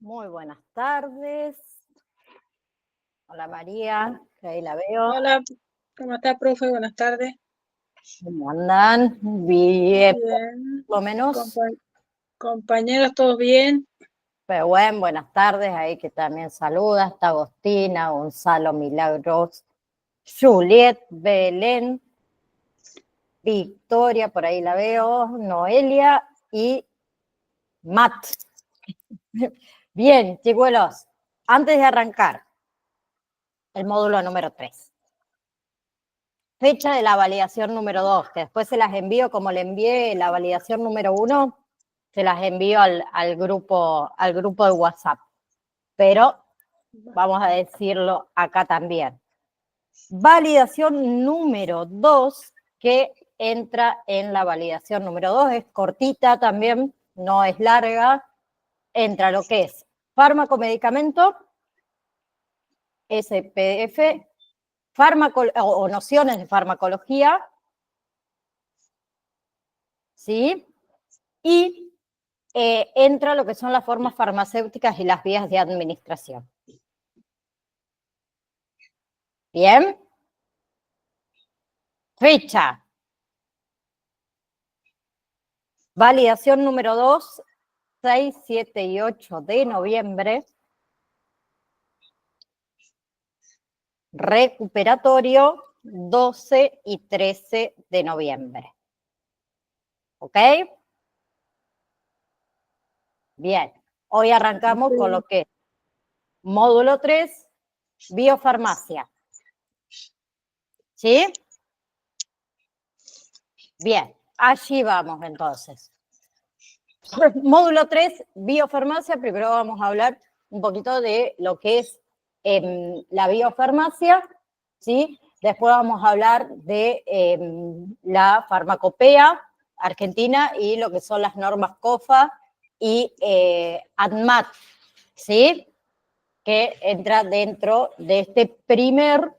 Muy buenas tardes. Hola María, que ahí la veo. Hola, ¿cómo está, profe? Buenas tardes. ¿Cómo andan? Bien, Bien. por lo menos. Compañeros, ¿todos bien? Pero bueno, buenas tardes. Ahí que también saluda. Está Agostina, Gonzalo Milagros, Juliet, Belén, Victoria, por ahí la veo, Noelia y Matt. Bien, chicuelos, antes de arrancar el módulo número 3. Fecha de la validación número 2, que después se las envío como le envié la validación número 1, se las envío al grupo de WhatsApp. Pero vamos a decirlo acá también. Validación número 2, que entra en la validación número 2, es cortita también, no es larga, entra lo que es fármaco, medicamento, SPF, o nociones de farmacología, ¿sí? Y entra lo que son las formas farmacéuticas y las vías de administración. ¿Bien? Fecha. Validación número 2, 6, 7 y 8 de noviembre. Recuperatorio 12 y 13 de noviembre. ¿Ok? Bien. Hoy arrancamos con lo que es módulo 3, biofarmacia. ¿Sí? Bien. Allí vamos entonces. Módulo 3, biofarmacia. Primero vamos a hablar un poquito de lo que es la biofarmacia, ¿sí? Después vamos a hablar de la farmacopea argentina y lo que son las normas COFA y ANMAT, ¿sí? Que entra dentro de este primer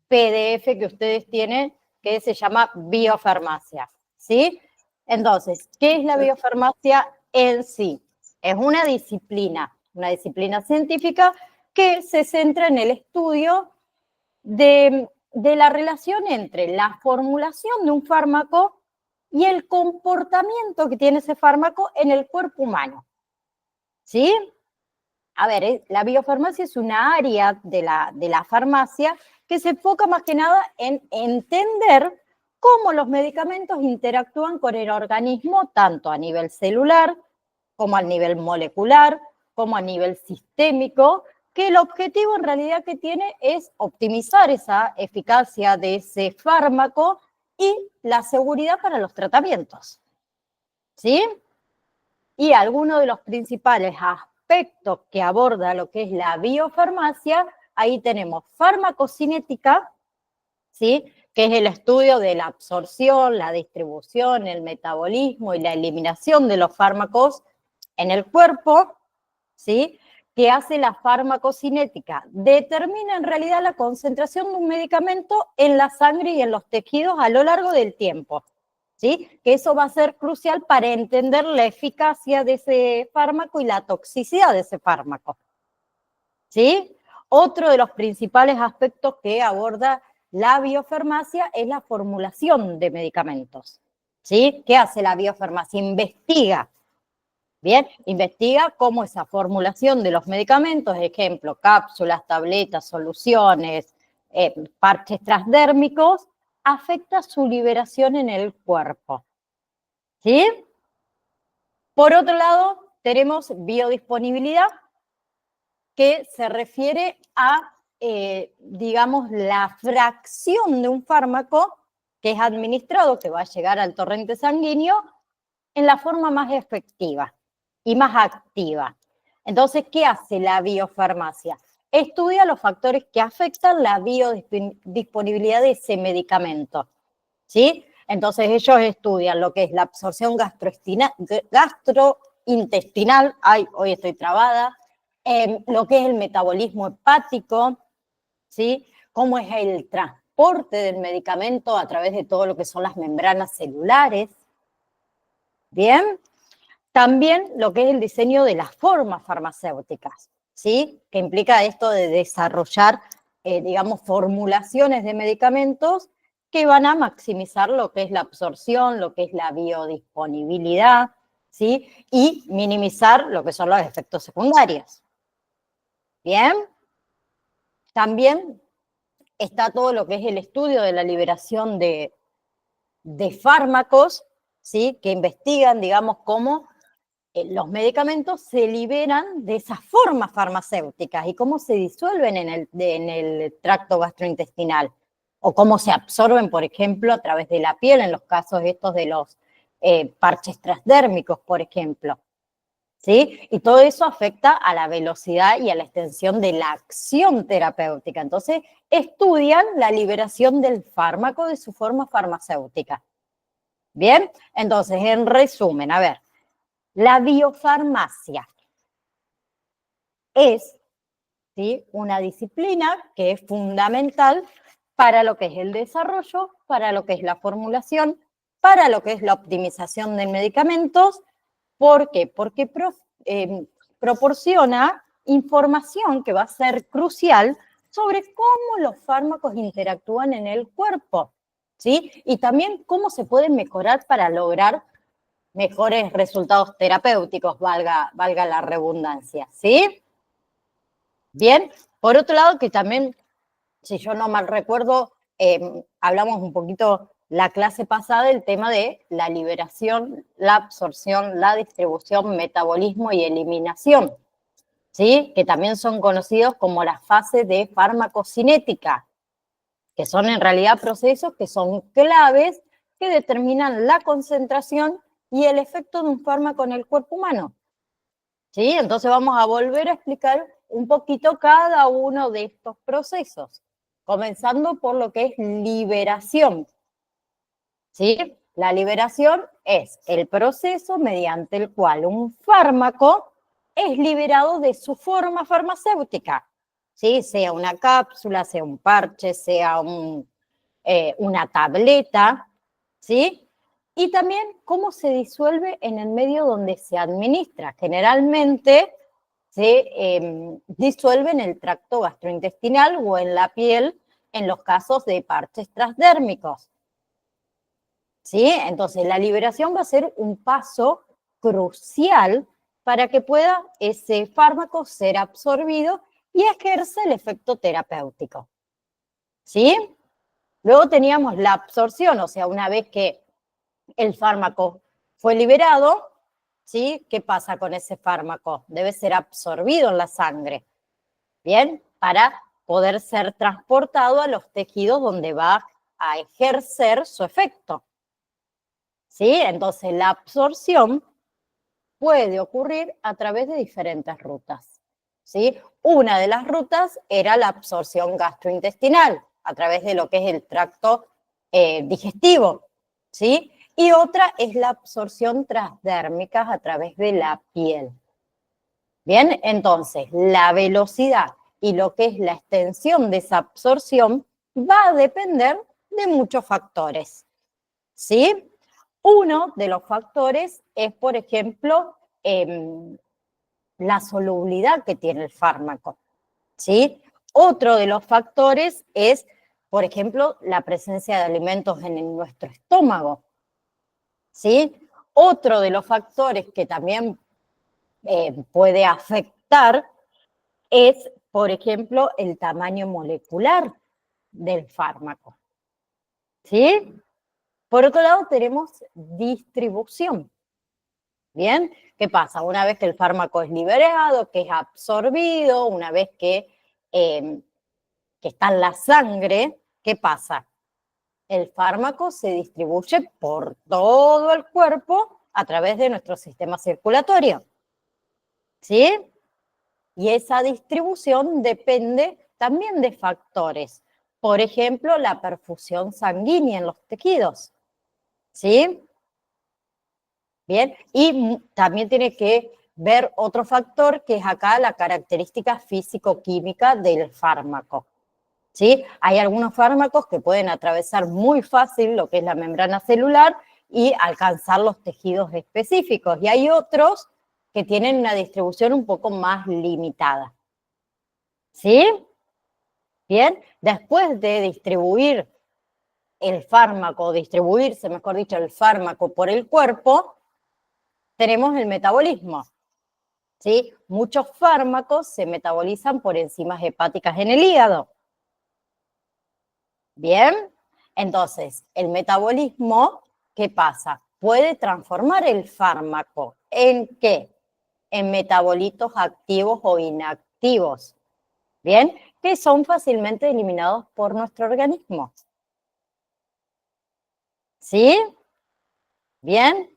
PDF que ustedes tienen, que se llama biofarmacia, ¿sí? Entonces, ¿qué es la biofarmacia en sí? Es una disciplina científica que se centra en el estudio de la relación entre la formulación de un fármaco y el comportamiento que tiene ese fármaco en el cuerpo humano, ¿sí? A ver, la biofarmacia es una área de la farmacia que se enfoca más que nada en entender cómo los medicamentos interactúan con el organismo, tanto a nivel celular, como a nivel molecular, como a nivel sistémico, que el objetivo en realidad que tiene es optimizar esa eficacia de ese fármaco y la seguridad para los tratamientos. ¿Sí? Y algunos de los principales aspectos que aborda lo que es la biofarmacia, ahí tenemos farmacocinética, ¿sí? Que es el estudio de la absorción, la distribución, el metabolismo y la eliminación de los fármacos en el cuerpo, ¿sí? Que hace la farmacocinética, determina en realidad la concentración de un medicamento en la sangre y en los tejidos a lo largo del tiempo. ¿Sí? Que eso va a ser crucial para entender la eficacia de ese fármaco y la toxicidad de ese fármaco. ¿Sí? Otro de los principales aspectos que aborda la biofarmacia es la formulación de medicamentos. ¿Sí? ¿Qué hace la biofarmacia? Investiga. Bien, investiga cómo esa formulación de los medicamentos, ejemplo, cápsulas, tabletas, soluciones, parches transdérmicos, afecta su liberación en el cuerpo. ¿Sí? Por otro lado, tenemos biodisponibilidad, que se refiere a, digamos, la fracción de un fármaco que es administrado, que va a llegar al torrente sanguíneo, en la forma más efectiva y más activa. Entonces, ¿qué hace la biofarmacia? Estudia los factores que afectan la biodisponibilidad de ese medicamento, ¿sí? Entonces ellos estudian lo que es la absorción gastrointestinal, ay, hoy estoy trabada, lo que es el metabolismo hepático, ¿sí? Cómo es el transporte del medicamento a través de todo lo que son las membranas celulares, ¿bien? También lo que es el diseño de las formas farmacéuticas, ¿sí? Que implica esto de desarrollar, digamos, formulaciones de medicamentos que van a maximizar lo que es la absorción, lo que es la biodisponibilidad, ¿sí? Y minimizar lo que son los efectos secundarios. ¿Bien? También está todo lo que es el estudio de la liberación de fármacos, ¿sí? Que investigan, digamos, cómo los medicamentos se liberan de esas formas farmacéuticas y cómo se disuelven en el tracto gastrointestinal o cómo se absorben, por ejemplo, a través de la piel, en los casos estos de los parches transdérmicos, por ejemplo. ¿Sí? Y todo eso afecta a la velocidad y a la extensión de la acción terapéutica. Entonces, estudian la liberación del fármaco de su forma farmacéutica. Bien, entonces, en resumen, a ver, la biofarmacia es, ¿sí?, una disciplina que es fundamental para lo que es el desarrollo, para lo que es la formulación, para lo que es la optimización de medicamentos. ¿Por qué? Porque proporciona información que va a ser crucial sobre cómo los fármacos interactúan en el cuerpo, ¿sí? Y también cómo se pueden mejorar para lograr mejores resultados terapéuticos, valga la redundancia, ¿sí? Bien, por otro lado, que también, si yo no mal recuerdo, hablamos un poquito la clase pasada del tema de la liberación, la absorción, la distribución, metabolismo y eliminación, ¿sí? Que también son conocidos como las fases de farmacocinética, que son en realidad procesos que son claves que determinan la concentración y el efecto de un fármaco en el cuerpo humano. ¿Sí? Entonces vamos a volver a explicar un poquito cada uno de estos procesos, comenzando por lo que es liberación. ¿Sí? La liberación es el proceso mediante el cual un fármaco es liberado de su forma farmacéutica, ¿sí? Sea una cápsula, sea un parche, sea una tableta, ¿sí? Y también cómo se disuelve en el medio donde se administra. Generalmente se disuelve en el tracto gastrointestinal o en la piel en los casos de parches transdérmicos. ¿Sí? Entonces, la liberación va a ser un paso crucial para que pueda ese fármaco ser absorbido y ejerce el efecto terapéutico. ¿Sí? Luego teníamos la absorción, o sea, una vez que el fármaco fue liberado, ¿sí? ¿Qué pasa con ese fármaco? Debe ser absorbido en la sangre, ¿bien? Para poder ser transportado a los tejidos donde va a ejercer su efecto. ¿Sí? Entonces, la absorción puede ocurrir a través de diferentes rutas. ¿Sí? Una de las rutas era la absorción gastrointestinal, a través de lo que es el tracto digestivo, ¿sí? Y otra es la absorción transdérmica a través de la piel. Bien, entonces, la velocidad y lo que es la extensión de esa absorción va a depender de muchos factores, ¿sí? Uno de los factores es, por ejemplo, la solubilidad que tiene el fármaco, ¿sí? Otro de los factores es, por ejemplo, la presencia de alimentos en nuestro estómago, ¿sí? Otro de los factores que también puede afectar es, por ejemplo, el tamaño molecular del fármaco, ¿sí? Por otro lado, tenemos distribución. ¿Bien? ¿Qué pasa? Una vez que el fármaco es liberado, que es absorbido, una vez que está en la sangre, ¿qué pasa? El fármaco se distribuye por todo el cuerpo a través de nuestro sistema circulatorio. ¿Sí? Y esa distribución depende también de factores. Por ejemplo, la perfusión sanguínea en los tejidos. ¿Sí? Bien, y también tiene que ver otro factor que es acá la característica físico-química del fármaco. ¿Sí? Hay algunos fármacos que pueden atravesar muy fácil lo que es la membrana celular y alcanzar los tejidos específicos. Y hay otros que tienen una distribución un poco más limitada. ¿Sí? Bien, después de distribuir el fármaco, distribuirse, mejor dicho, el fármaco por el cuerpo, tenemos el metabolismo. ¿Sí? Muchos fármacos se metabolizan por enzimas hepáticas en el hígado. Bien, entonces, el metabolismo, ¿qué pasa? Puede transformar el fármaco ¿en qué? En metabolitos activos o inactivos. Bien, que son fácilmente eliminados por nuestro organismo. ¿Sí? Bien,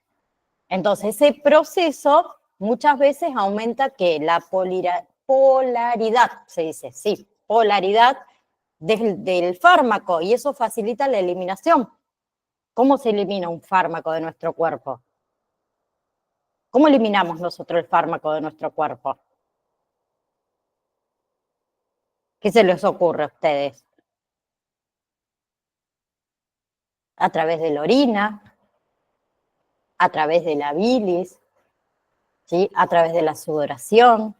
entonces ese proceso muchas veces aumenta que la polaridad, se dice, sí, polaridad del fármaco, y eso facilita la eliminación. ¿Cómo se elimina un fármaco de nuestro cuerpo? ¿Cómo eliminamos nosotros el fármaco de nuestro cuerpo? ¿Qué se les ocurre a ustedes? A través de la orina, a través de la bilis, ¿sí? A través de la sudoración.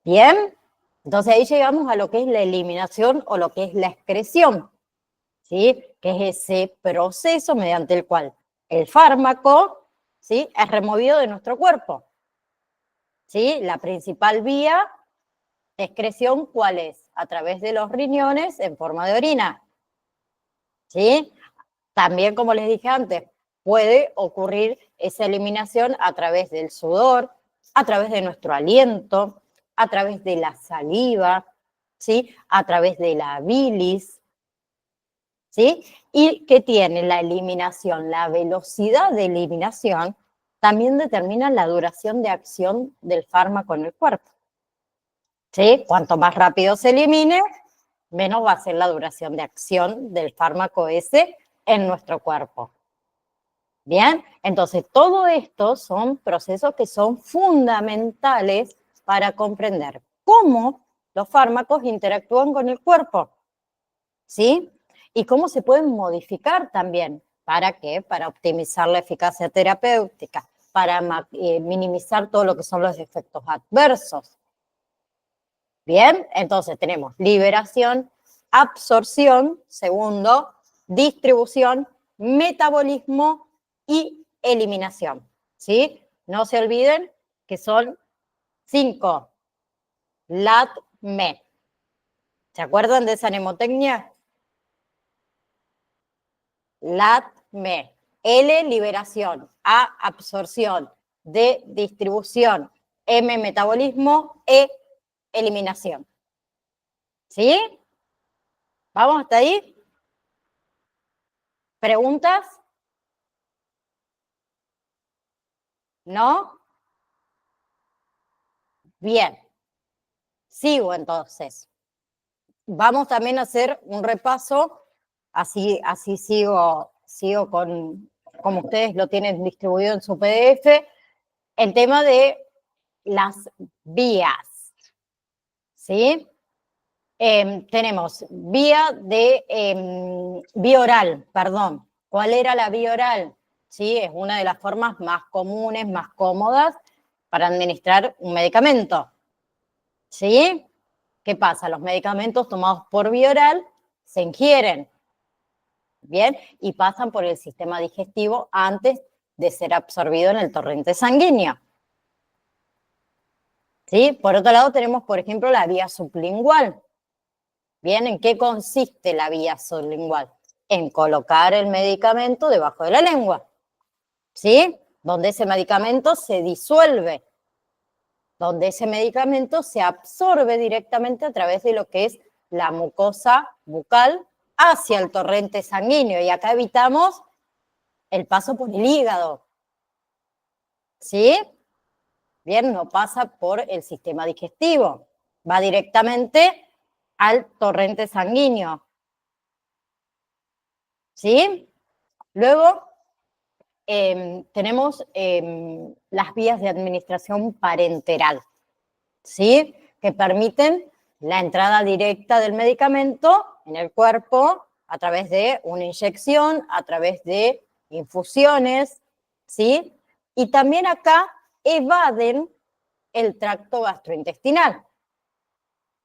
¿Bien? Entonces ahí llegamos a lo que es la eliminación o lo que es la excreción, ¿sí? Que es ese proceso mediante el cual el fármaco, ¿sí?, es removido de nuestro cuerpo. ¿Sí? La principal vía de excreción, ¿cuál es? A través de los riñones en forma de orina. ¿Sí? También, como les dije antes, puede ocurrir esa eliminación a través del sudor, a través de nuestro aliento, a través de la saliva, ¿sí? A través de la bilis, ¿sí? Y que tiene la eliminación, la velocidad de eliminación, también determina la duración de acción del fármaco en el cuerpo. ¿Sí? Cuanto más rápido se elimine, menos va a ser la duración de acción del fármaco ese en nuestro cuerpo. Bien, entonces todo esto son procesos que son fundamentales para comprender cómo los fármacos interactúan con el cuerpo, ¿sí? Y cómo se pueden modificar también. ¿Para qué? Para optimizar la eficacia terapéutica, para minimizar todo lo que son los efectos adversos. Bien, entonces tenemos liberación, absorción, segundo, distribución, metabolismo y eliminación, ¿sí? No se olviden que son 5. LAT-ME. ¿Se acuerdan de esa mnemotecnia? LAT-ME. L, liberación. A, absorción. D, distribución. M, metabolismo. E, eliminación. ¿Sí? ¿Vamos hasta ahí? ¿Preguntas? ¿No? Bien. Sigo entonces. Vamos también a hacer un repaso, así sigo con, como ustedes lo tienen distribuido en su PDF, el tema de las vías. ¿Sí? Tenemos vía oral, perdón. ¿Cuál era la vía oral? ¿Sí? Es una de las formas más comunes, más cómodas para administrar un medicamento. ¿Sí? ¿Qué pasa? Los medicamentos tomados por vía oral se ingieren, ¿bien? Y pasan por el sistema digestivo antes de ser absorbido en el torrente sanguíneo. ¿Sí? Por otro lado tenemos, por ejemplo, la vía sublingual. Bien, ¿en qué consiste la vía sublingual? En colocar el medicamento debajo de la lengua, ¿sí? Donde ese medicamento se disuelve, donde ese medicamento se absorbe directamente a través de lo que es la mucosa bucal hacia el torrente sanguíneo. Y acá evitamos el paso por el hígado, ¿sí? Bien, no pasa por el sistema digestivo, va directamente al torrente sanguíneo, ¿sí? Luego tenemos las vías de administración parenteral, ¿sí? Que permiten la entrada directa del medicamento en el cuerpo a través de una inyección, a través de infusiones, ¿sí? Y también acá evaden el tracto gastrointestinal,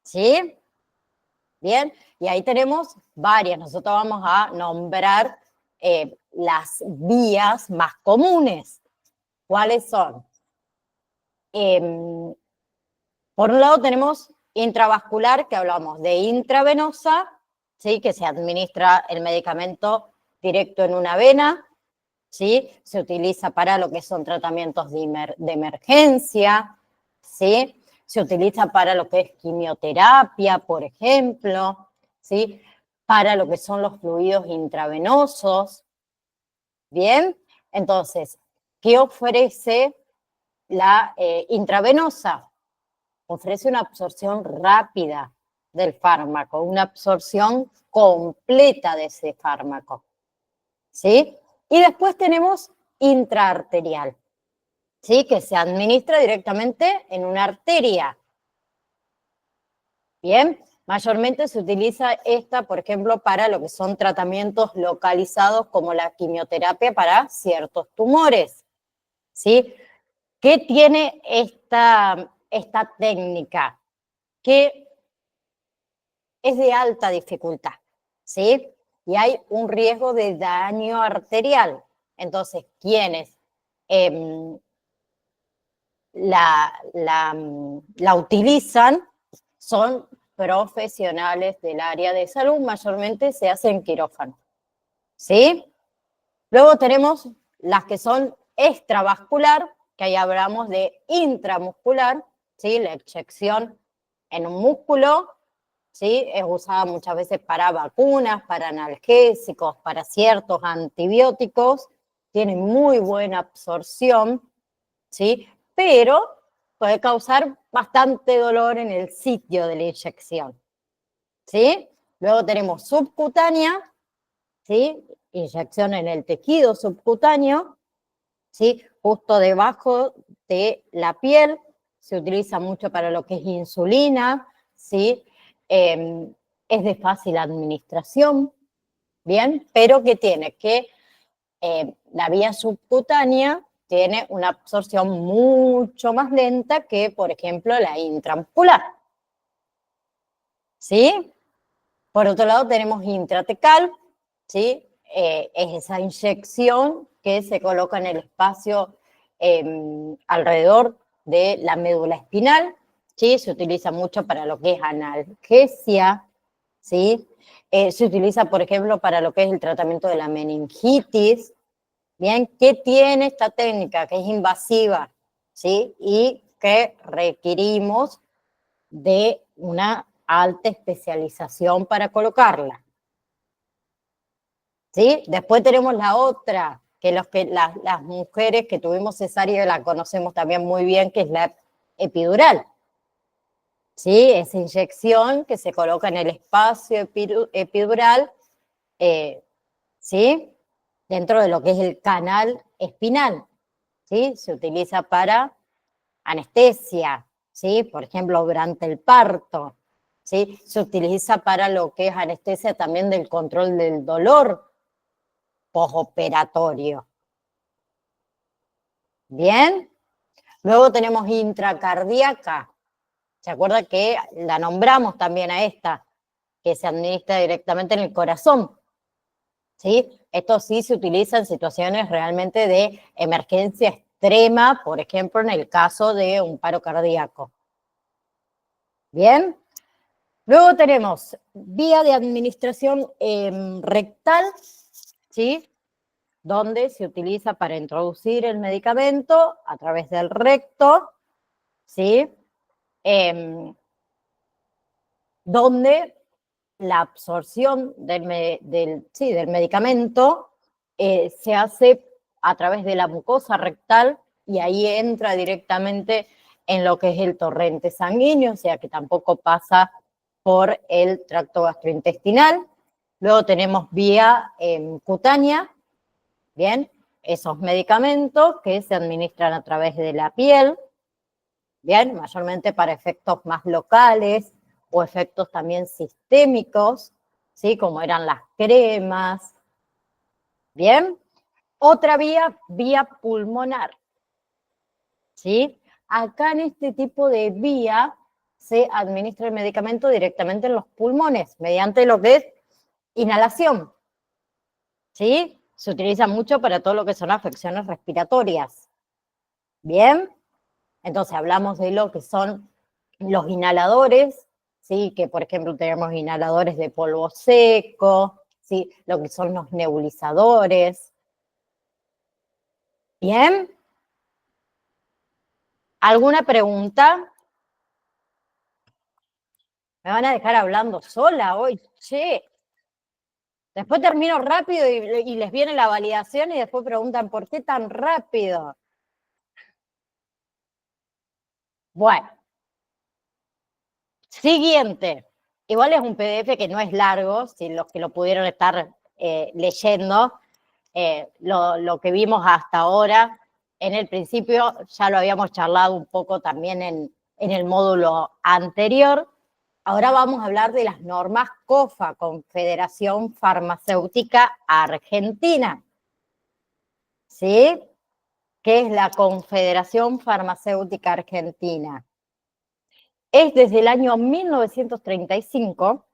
¿sí? Bien, y ahí tenemos varias. Nosotros vamos a nombrar las vías más comunes. ¿Cuáles son? Por un lado tenemos intravascular, que hablamos de intravenosa, ¿sí? Que se administra el medicamento directo en una vena, ¿sí? Se utiliza para lo que son tratamientos de emergencia, ¿sí? Se utiliza para lo que es quimioterapia, por ejemplo, ¿sí? Para lo que son los fluidos intravenosos, ¿bien? Entonces, ¿qué ofrece la intravenosa? Ofrece una absorción rápida del fármaco, una absorción completa de ese fármaco, ¿sí? Y después tenemos intraarterial, ¿sí? Que se administra directamente en una arteria. Bien, mayormente se utiliza esta, por ejemplo, para lo que son tratamientos localizados como la quimioterapia para ciertos tumores, ¿sí? ¿Qué tiene esta técnica? Que es de alta dificultad, ¿sí? Y hay un riesgo de daño arterial. Entonces, quienes la utilizan son profesionales del área de salud, mayormente se hace en quirófano, ¿sí? Luego tenemos las que son extravascular, que ahí hablamos de intramuscular, ¿sí? La inyección en un músculo, ¿sí? Es usada muchas veces para vacunas, para analgésicos, para ciertos antibióticos, tiene muy buena absorción, ¿sí? Pero puede causar bastante dolor en el sitio de la inyección, ¿sí? Luego tenemos subcutánea, ¿sí? Inyección en el tejido subcutáneo, ¿sí? Justo debajo de la piel, se utiliza mucho para lo que es insulina, ¿sí? Es de fácil administración, ¿bien? Pero que tiene que la vía subcutánea tiene una absorción mucho más lenta que, por ejemplo, la intramuscular, ¿sí? Por otro lado tenemos intratecal, ¿sí? Es esa inyección que se coloca en el espacio alrededor de la médula espinal, ¿sí? Se utiliza mucho para lo que es analgesia, ¿sí? Se utiliza, por ejemplo, para lo que es el tratamiento de la meningitis. Bien, ¿qué tiene esta técnica? Que es invasiva, ¿sí? Y que requerimos de una alta especialización para colocarla, ¿sí? Después tenemos la otra, que las mujeres que tuvimos cesárea la conocemos también muy bien, que es la epidural, ¿sí? Esa inyección que se coloca en el espacio epidural, ¿sí? Dentro de lo que es el canal espinal, ¿sí? Se utiliza para anestesia, ¿sí? Por ejemplo, durante el parto, ¿sí? Se utiliza para lo que es anestesia también del control del dolor postoperatorio. ¿Bien? Luego tenemos intracardíaca. ¿Se acuerda que la nombramos también a esta? Que se administra directamente en el corazón, ¿sí? Esto sí se utiliza en situaciones realmente de emergencia extrema, por ejemplo, en el caso de un paro cardíaco. ¿Bien? Luego tenemos vía de administración rectal, ¿sí? Donde se utiliza para introducir el medicamento a través del recto, ¿sí? Donde la absorción del medicamento se hace a través de la mucosa rectal y ahí entra directamente en lo que es el torrente sanguíneo, o sea que tampoco pasa por el tracto gastrointestinal. Luego tenemos vía cutánea, ¿bien? Esos medicamentos que se administran a través de la piel, ¿bien? Mayormente para efectos más locales o efectos también sistémicos, ¿sí? Como eran las cremas, ¿bien? Otra vía pulmonar, ¿sí? Acá en este tipo de vía se administra el medicamento directamente en los pulmones, mediante lo que es inhalación, ¿sí? Se utiliza mucho para todo lo que son afecciones respiratorias. ¿Bien? Entonces hablamos de lo que son los inhaladores, ¿sí? Que por ejemplo tenemos inhaladores de polvo seco, ¿sí? Lo que son los nebulizadores. ¿Bien? ¿Alguna pregunta? ¿Me van a dejar hablando sola hoy? Che. Después termino rápido y les viene la validación y después preguntan, ¿por qué tan rápido? Bueno. Siguiente. Igual es un PDF que no es largo, si los que lo pudieron estar leyendo, lo que vimos hasta ahora, en el principio ya lo habíamos charlado un poco también en el módulo anterior. Ahora vamos a hablar de las normas COFA, Confederación Farmacéutica Argentina. ¿Sí? ¿Qué es la Confederación Farmacéutica Argentina? Es desde el año 1935,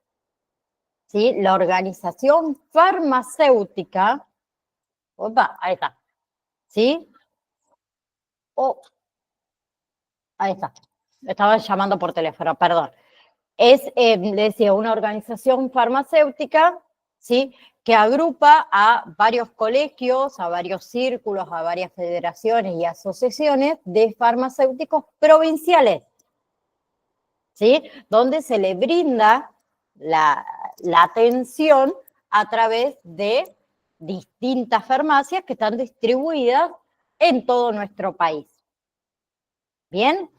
¿sí? La organización farmacéutica, opa, ahí está, ¿sí? Ahí está, estaba llamando por teléfono, perdón. Es, decía, una organización farmacéutica, ¿sí? Que agrupa a varios colegios, a varios círculos, a varias federaciones y asociaciones de farmacéuticos provinciales, ¿sí? Donde se le brinda la atención a través de distintas farmacias que están distribuidas en todo nuestro país. ¿Bien?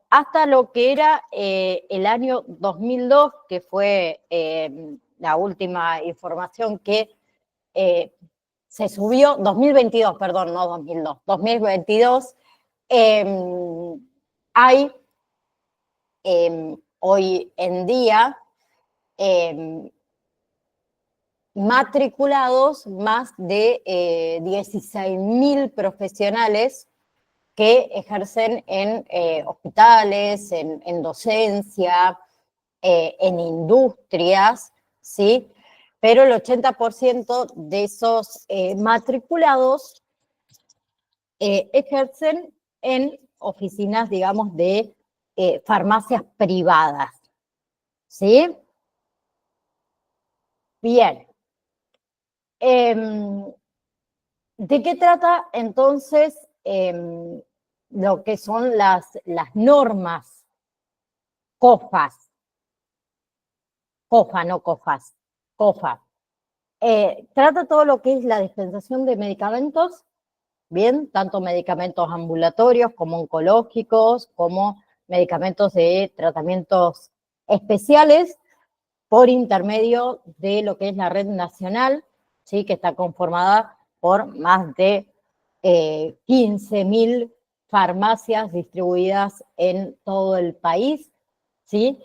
Hasta lo que era el año 2002, que fue la última información que se subió, 2022, perdón, no 2002, 2022, hay hoy en día matriculados más de 16.000 profesionales que ejercen en hospitales, en docencia, en industrias, ¿sí? Pero el 80% de esos matriculados ejercen en oficinas, digamos, de farmacias privadas, ¿sí? Bien. ¿De qué trata entonces lo que son las normas COFAS? COFA, no COFAS, COFA. Trata todo lo que es la dispensación de medicamentos, bien, tanto medicamentos ambulatorios como oncológicos, como medicamentos de tratamientos especiales por intermedio de lo que es la red nacional, ¿sí? Que está conformada por más de 15.000 farmacias distribuidas en todo el país, ¿sí?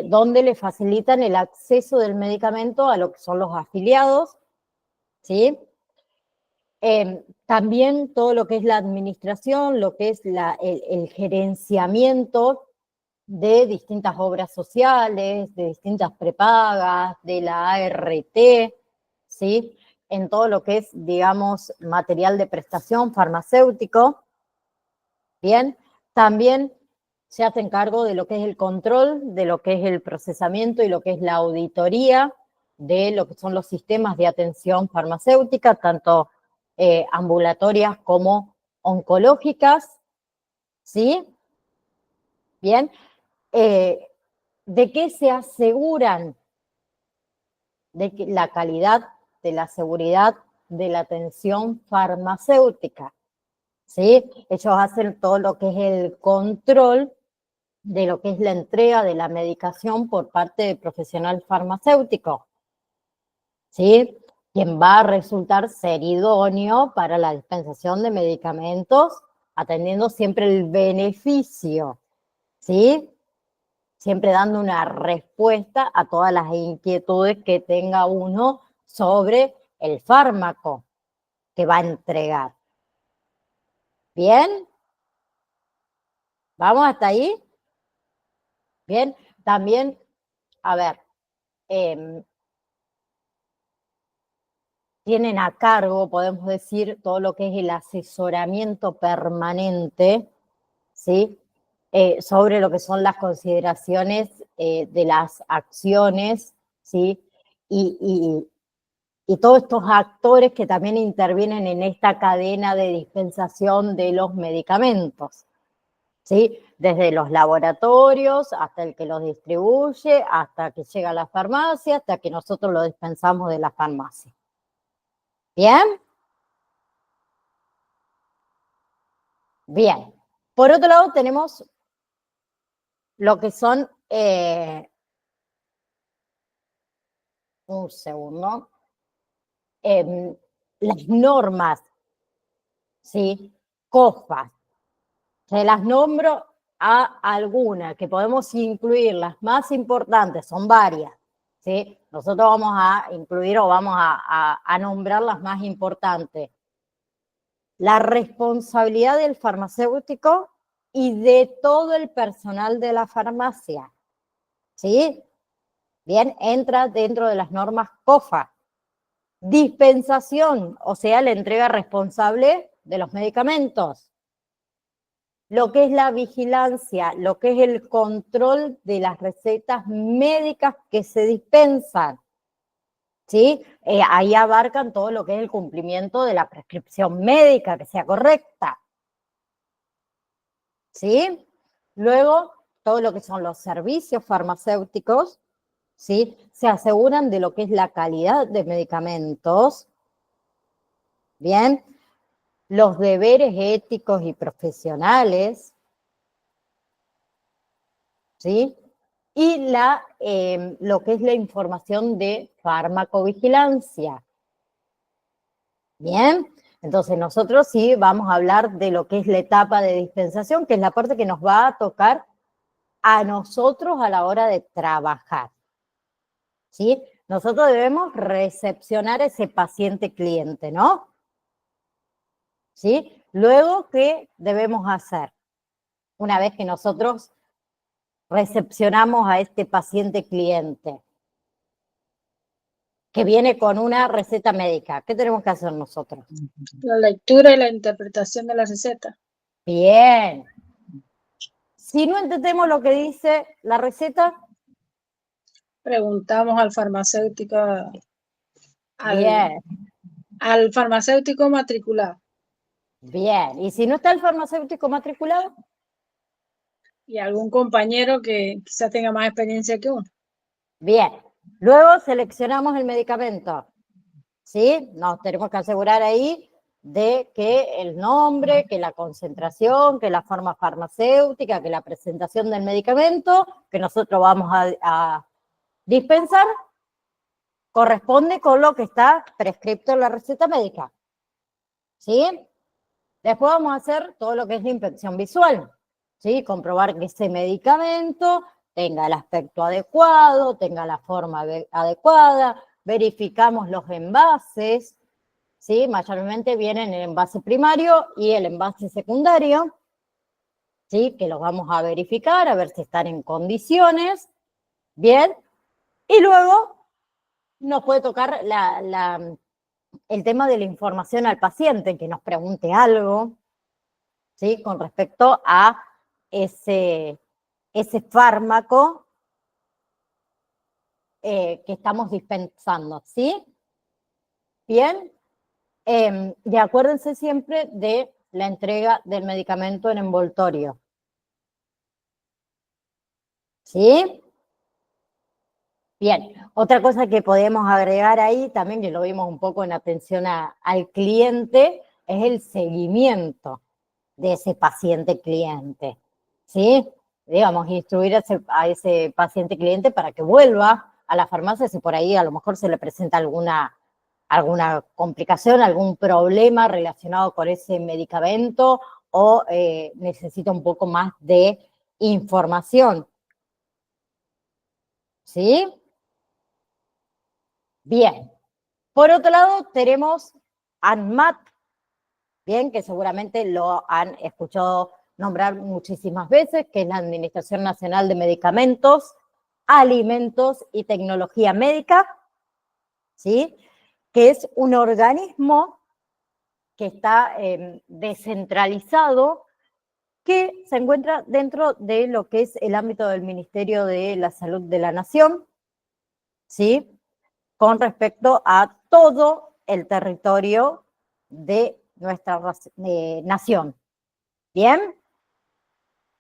Donde le facilitan el acceso del medicamento a lo que son los afiliados, ¿sí? También todo lo que es la administración, lo que es el gerenciamiento de distintas obras sociales, de distintas prepagas, de la ART, ¿sí? En todo lo que es, digamos, material de prestación farmacéutico, ¿bien? También se hacen cargo de lo que es el control, de lo que es el procesamiento y lo que es la auditoría de lo que son los sistemas de atención farmacéutica, tanto ambulatorias como oncológicas, ¿sí? Bien. ¿De qué se aseguran? De la calidad, de la seguridad de la atención farmacéutica, ¿sí? Ellos hacen todo lo que es el control de lo que es la entrega de la medicación por parte del profesional farmacéutico, ¿sí? Quien va a resultar ser idóneo para la dispensación de medicamentos, atendiendo siempre el beneficio, ¿sí? Siempre dando una respuesta a todas las inquietudes que tenga uno sobre el fármaco, que va a entregar. ¿Bien? ¿Vamos hasta ahí? Bien, también, a ver, tienen a cargo, podemos decir, todo lo que es el asesoramiento permanente, ¿sí? Sobre lo que son las consideraciones de las acciones, ¿sí? Y todos estos actores que también intervienen en esta cadena de dispensación de los medicamentos, ¿sí? Desde los laboratorios hasta el que los distribuye, hasta que llega a la farmacia, hasta que nosotros lo dispensamos de la farmacia. ¿Bien? Bien. Por otro lado tenemos lo que son, un segundo, las normas, ¿sí? COFAS. Se las nombro a algunas que podemos incluir, las más importantes, son varias, ¿sí? Nosotros vamos a incluir o vamos a nombrar las más importantes. La responsabilidad del farmacéutico y de todo el personal de la farmacia, ¿sí? Bien, entra dentro de las normas COFA. Dispensación, o sea, la entrega responsable de los medicamentos. Lo que es la vigilancia, lo que es el control de las recetas médicas que se dispensan, ¿sí? Ahí abarcan todo lo que es el cumplimiento de la prescripción médica, que sea correcta, ¿sí? Luego, todo lo que son los servicios farmacéuticos, ¿sí? Se aseguran de lo que es la calidad de medicamentos, ¿bien? Los deberes éticos y profesionales, ¿sí? Y lo que es la información de farmacovigilancia. ¿Bien? Entonces nosotros sí vamos a hablar de lo que es la etapa de dispensación, que es la parte que nos va a tocar a nosotros a la hora de trabajar. ¿Sí? Nosotros debemos recepcionar a ese paciente cliente, ¿no? ¿Sí? Luego, ¿qué debemos hacer? Una vez que nosotros recepcionamos a este paciente cliente, que viene con una receta médica, ¿qué tenemos que hacer nosotros? La lectura y la interpretación de la receta. Bien. Si no entendemos lo que dice la receta, Preguntamos al farmacéutico, bien, al farmacéutico matriculado bien. Y si no está el farmacéutico matriculado, y algún compañero que quizás tenga más experiencia que uno. bien. Luego seleccionamos el medicamento, ¿sí? Nos tenemos que asegurar ahí de que el nombre, que la concentración, que la forma farmacéutica, que la presentación del medicamento que nosotros vamos a dispensar corresponde con lo que está prescrito en la receta médica, ¿sí? Después vamos a hacer todo lo que es la inspección visual, ¿sí? Comprobar que ese medicamento tenga el aspecto adecuado, tenga la forma adecuada, verificamos los envases, ¿sí? Mayormente vienen el envase primario y el envase secundario, ¿sí? Que los vamos a verificar, a ver si están en condiciones, ¿bien? Y luego nos puede tocar el tema de la información al paciente, que nos pregunte algo, ¿sí? Con respecto a ese fármaco que estamos dispensando, ¿sí? Bien. Y acuérdense siempre de la entrega del medicamento en envoltorio, ¿sí? Bien, otra cosa que podemos agregar ahí también, que lo vimos un poco en atención al cliente, es el seguimiento de ese paciente cliente, ¿sí? Digamos, instruir a ese paciente cliente para que vuelva a la farmacia si por ahí a lo mejor se le presenta alguna complicación, algún problema relacionado con ese medicamento o necesita un poco más de información, ¿sí? Bien. Por otro lado, tenemos ANMAT, bien, que seguramente lo han escuchado nombrar muchísimas veces, que es la Administración Nacional de Medicamentos, Alimentos y Tecnología Médica, ¿sí? Que es un organismo que está descentralizado, que se encuentra dentro de lo que es el ámbito del Ministerio de la Salud de la Nación, ¿sí? Con respecto a todo el territorio de nuestra nación. ¿Bien?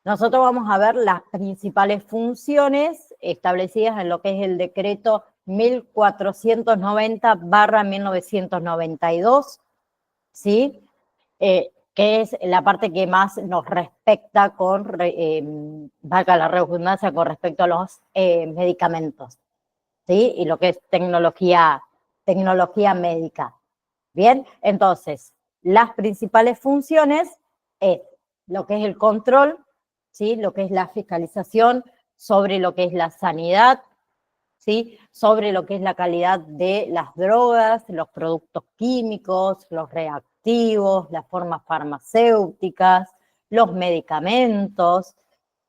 Nosotros vamos a ver las principales funciones establecidas en lo que es el decreto 1490/1992, ¿sí? Que es la parte que más nos respecta valga la redundancia, con respecto a los medicamentos, ¿sí? Y lo que es tecnología médica. Bien, entonces, las principales funciones es lo que es el control, ¿sí? Lo que es la fiscalización sobre lo que es la sanidad, ¿sí? Sobre lo que es la calidad de las drogas, los productos químicos, los reactivos, las formas farmacéuticas, los medicamentos,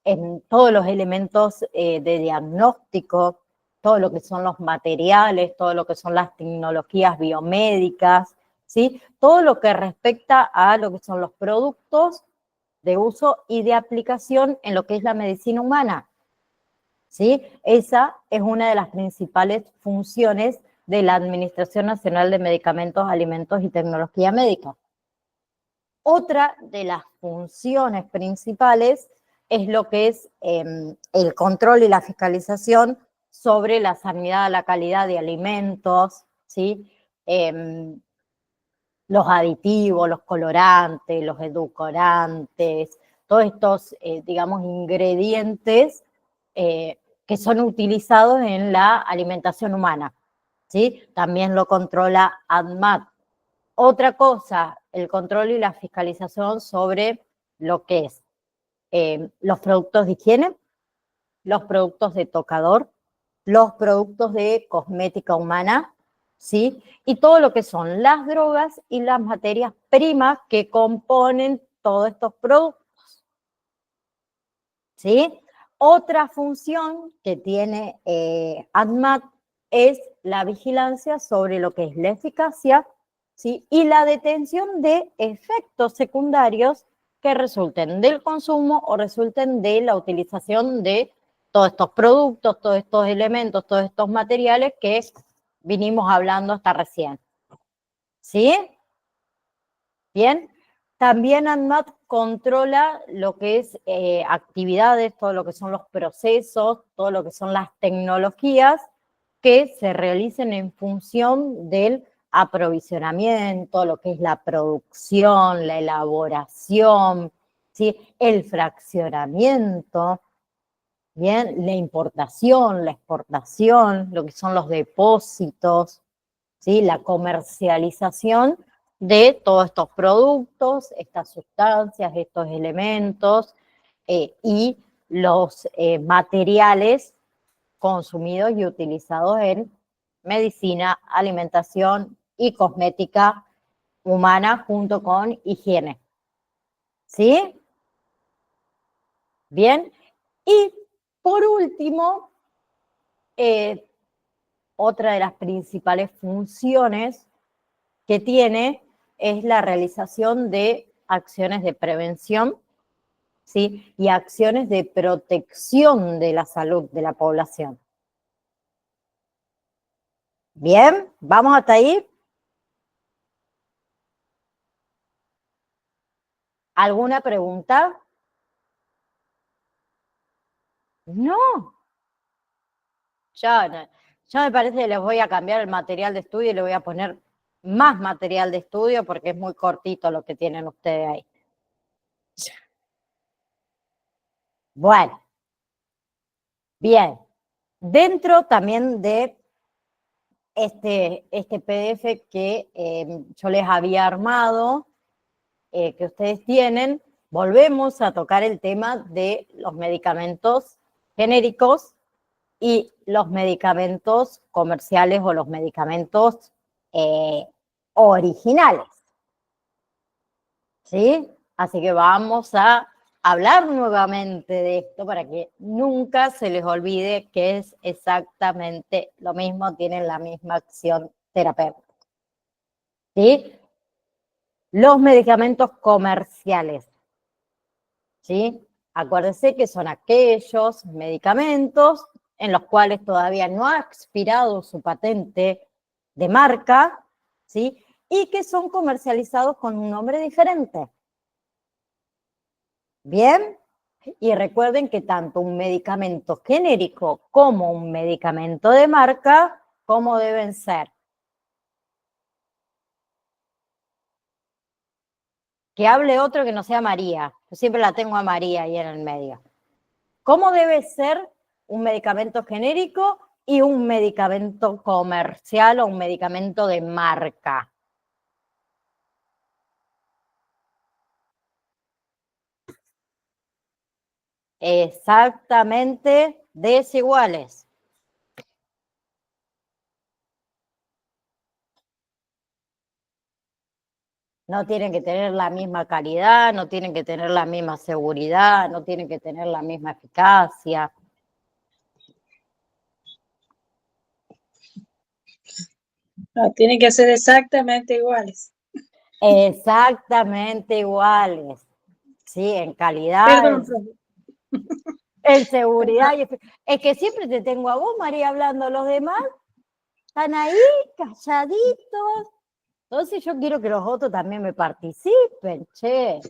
en todos los elementos de diagnóstico, todo lo que son los materiales, todo lo que son las tecnologías biomédicas, ¿sí? Todo lo que respecta a lo que son los productos de uso y de aplicación en lo que es la medicina humana, ¿sí? Esa es una de las principales funciones de la Administración Nacional de Medicamentos, Alimentos y Tecnología Médica. Otra de las funciones principales es lo que es el control y la fiscalización sobre la sanidad, la calidad de alimentos, ¿sí? Los aditivos, los colorantes, los edulcorantes, todos estos, digamos, ingredientes que son utilizados en la alimentación humana, ¿sí? También lo controla ANMAT. Otra cosa, el control y la fiscalización sobre lo que es los productos de higiene, los productos de tocador, los productos de cosmética humana, ¿sí? Y todo lo que son las drogas y las materias primas que componen todos estos productos, ¿sí? Otra función que tiene ANMAT es la vigilancia sobre lo que es la eficacia, ¿sí? Y la detención de efectos secundarios que resulten del consumo o resulten de la utilización de todos estos productos, todos estos elementos, todos estos materiales que vinimos hablando hasta recién. ¿Sí? Bien. También ANMAT controla lo que es actividades, todo lo que son los procesos, todo lo que son las tecnologías que se realicen en función del aprovisionamiento, lo que es la producción, la elaboración, ¿sí? El fraccionamiento, bien, la importación, la exportación, lo que son los depósitos, ¿sí? La comercialización de todos estos productos, estas sustancias, estos elementos y los materiales consumidos y utilizados en medicina, alimentación y cosmética humana junto con higiene. ¿Sí? Bien. Y por último, otra de las principales funciones que tiene es la realización de acciones de prevención, ¿sí? Y acciones de protección de la salud de la población. Bien, ¿vamos hasta ahí? ¿Alguna pregunta? No. Yo me parece que les voy a cambiar el material de estudio y le voy a poner más material de estudio porque es muy cortito lo que tienen ustedes ahí. Bueno, bien. Dentro también de este PDF que yo les había armado, que ustedes tienen, volvemos a tocar el tema de los medicamentos genéricos y los medicamentos comerciales o los medicamentos originales. ¿Sí? Así que vamos a hablar nuevamente de esto para que nunca se les olvide que es exactamente lo mismo, tienen la misma acción terapéutica. ¿Sí? Los medicamentos comerciales. ¿Sí? Acuérdense que son aquellos medicamentos en los cuales todavía no ha expirado su patente de marca, ¿sí? Y que son comercializados con un nombre diferente. ¿Bien? Y recuerden que tanto un medicamento genérico como un medicamento de marca, ¿cómo deben ser? Que hable otro que no sea María. Yo siempre la tengo a María ahí en el medio. ¿Cómo debe ser un medicamento genérico y un medicamento comercial o un medicamento de marca? Exactamente desiguales. No tienen que tener la misma calidad, no tienen que tener la misma seguridad, no tienen que tener la misma eficacia. No, tienen que ser exactamente iguales. Exactamente iguales. Sí, en calidad, Perdón, profe. en seguridad. Es que siempre te tengo a vos, María, hablando. Los demás están ahí, calladitos. Entonces yo quiero que los otros también me participen, che.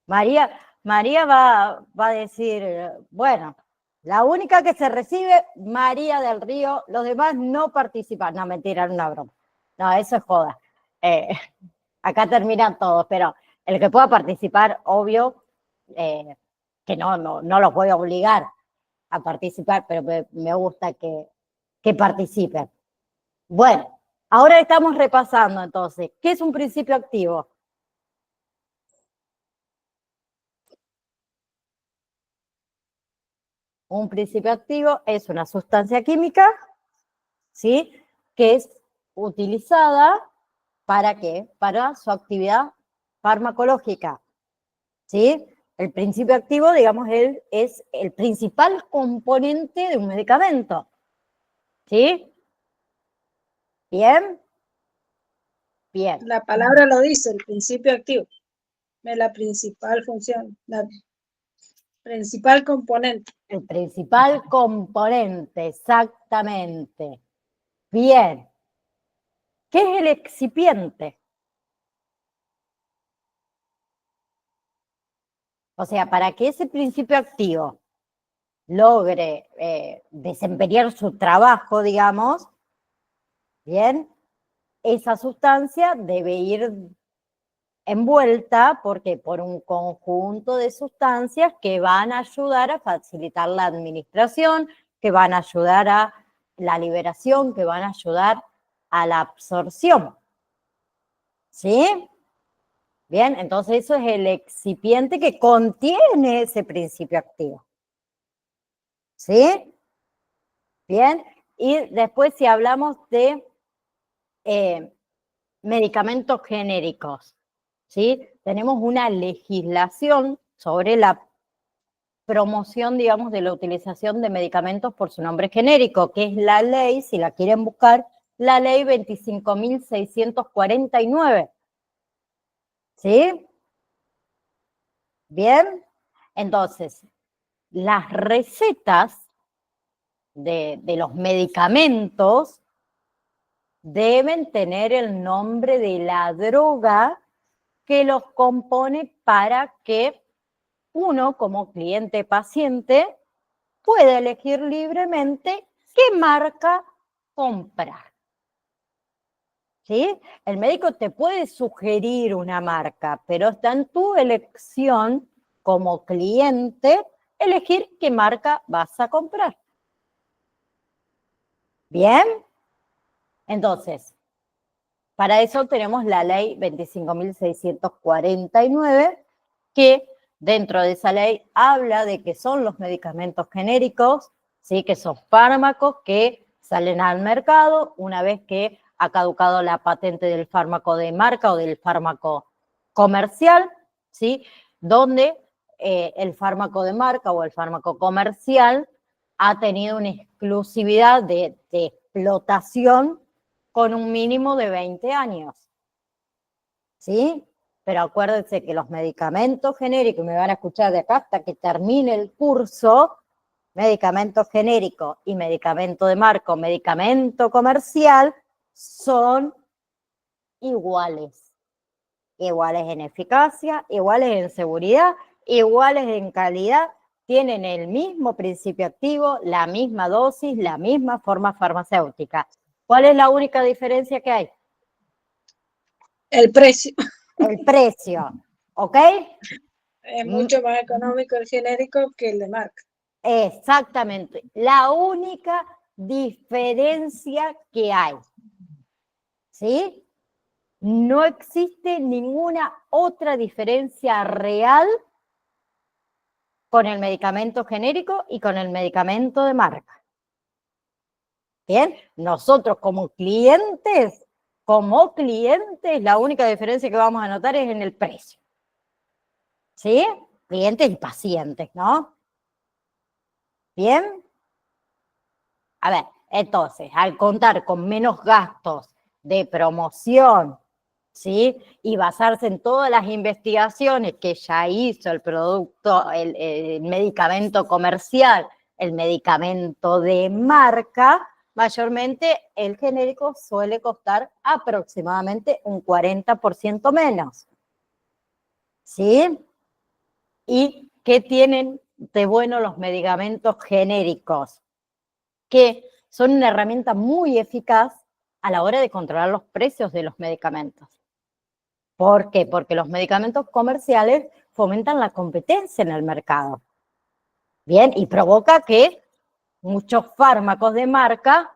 María va a decir, bueno, la única que se recibe, María del Río, los demás no participan. No, mentira, era una broma. No, eso es joda. Eh, acá terminan todos, pero el que pueda participar, obvio, que no los voy a obligar a participar, pero me gusta que participen. Bueno, ahora estamos repasando entonces, ¿qué es un principio activo? Un principio activo es una sustancia química, ¿sí? Que es utilizada ¿para qué? Para su actividad farmacológica, ¿sí? El principio activo, digamos, es el principal componente de un medicamento, ¿sí? ¿Bien? Bien. La palabra lo dice, el principio activo. Es la principal función, la principal componente. El principal componente, exactamente. Bien. ¿Qué es el excipiente? O sea, para que ese principio activo logre desempeñar su trabajo, digamos, bien, esa sustancia debe ir envuelta porque por un conjunto de sustancias que van a ayudar a facilitar la administración, que van a ayudar a la liberación, que van a ayudar a la absorción. ¿Sí? Bien, entonces eso es el excipiente que contiene ese principio activo. ¿Sí? Bien, y después si hablamos de medicamentos genéricos, ¿sí? Tenemos una legislación sobre la promoción, digamos, de la utilización de medicamentos por su nombre genérico, que es la ley, si la quieren buscar, la ley 25.649. ¿Sí? Bien, entonces, las recetas de los medicamentos deben tener el nombre de la droga que los compone para que uno, como cliente paciente, pueda elegir libremente qué marca comprar. ¿Sí? El médico te puede sugerir una marca, pero está en tu elección como cliente elegir qué marca vas a comprar. ¿Bien? Entonces, para eso tenemos la ley 25.649, que dentro de esa ley habla de que son los medicamentos genéricos, ¿sí? Que son fármacos que salen al mercado una vez que ha caducado la patente del fármaco de marca o del fármaco comercial, ¿sí? Donde el fármaco de marca o el fármaco comercial ha tenido una exclusividad de explotación con un mínimo de 20 años, ¿sí? Pero acuérdense que los medicamentos genéricos, me van a escuchar de acá hasta que termine el curso, medicamento genérico y medicamento de marca o medicamento comercial son iguales. Iguales en eficacia, iguales en seguridad, iguales en calidad, tienen el mismo principio activo, la misma dosis, la misma forma farmacéutica. ¿Cuál es la única diferencia que hay? El precio. El precio, ¿ok? Es mucho más económico el genérico que el de marca. Exactamente, la única diferencia que hay, ¿sí? No existe ninguna otra diferencia real con el medicamento genérico y con el medicamento de marca. Bien, nosotros como clientes, la única diferencia que vamos a notar es en el precio. ¿Sí? Clientes y pacientes, ¿no? Bien. A ver, entonces, al contar con menos gastos de promoción, ¿sí? Y basarse en todas las investigaciones que ya hizo el producto, el medicamento comercial, el medicamento de marca, mayormente el genérico suele costar aproximadamente un 40% menos, ¿sí? ¿Y qué tienen de bueno los medicamentos genéricos? Que son una herramienta muy eficaz a la hora de controlar los precios de los medicamentos. ¿Por qué? Porque los medicamentos comerciales fomentan la competencia en el mercado. Bien, y provoca que muchos fármacos de marca